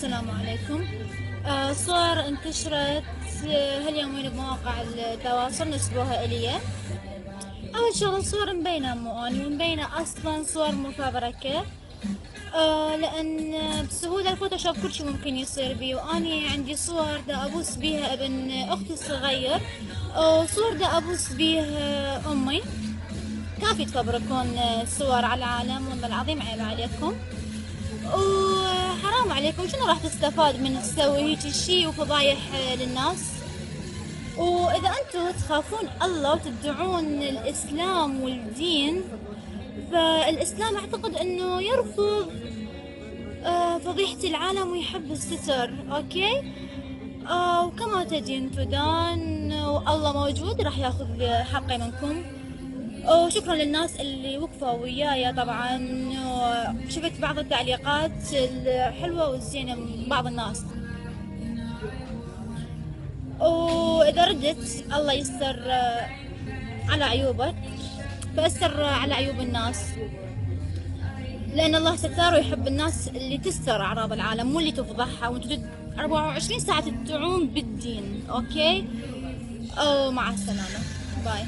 السلام عليكم. صور انتشرت هاليومين بمواقع التواصل نسبوها إلي. أول شغل صور مبينة مو أني مبينة أصلا صور مفبركة. لأن بسهولة الفوتوشوب كل شي ممكن يصير بيه، وأني عندي صور دا أبوس بيها ابن أختي الصغير، وصور دا أبوس بيها أمي. كافي تفبركون صور على العالم، والله العظيم عيب عليكم وحرام عليكم. شنو راح تستفاد من تسوي هيك شي وفضايح للناس؟ واذا انتم تخافون الله وتدعون الاسلام والدين، فالاسلام اعتقد انه يرفض فضيحة العالم ويحب الستر. اوكي. وكما تدين تدان، والله موجود راح ياخذ حقي منكم. وشكرا للناس اللي وقفوا وياي. طبعا شفت بعض التعليقات الحلوة والزينة من بعض الناس، وإذا ردت الله يستر على عيوبك، فأستر على عيوب الناس، لأن الله ستار ويحب الناس اللي تستر أعراض العالم، مو اللي تفضحها وانتو 24 ساعة تدعون بالدين. أوكي. مع السلامة. باي.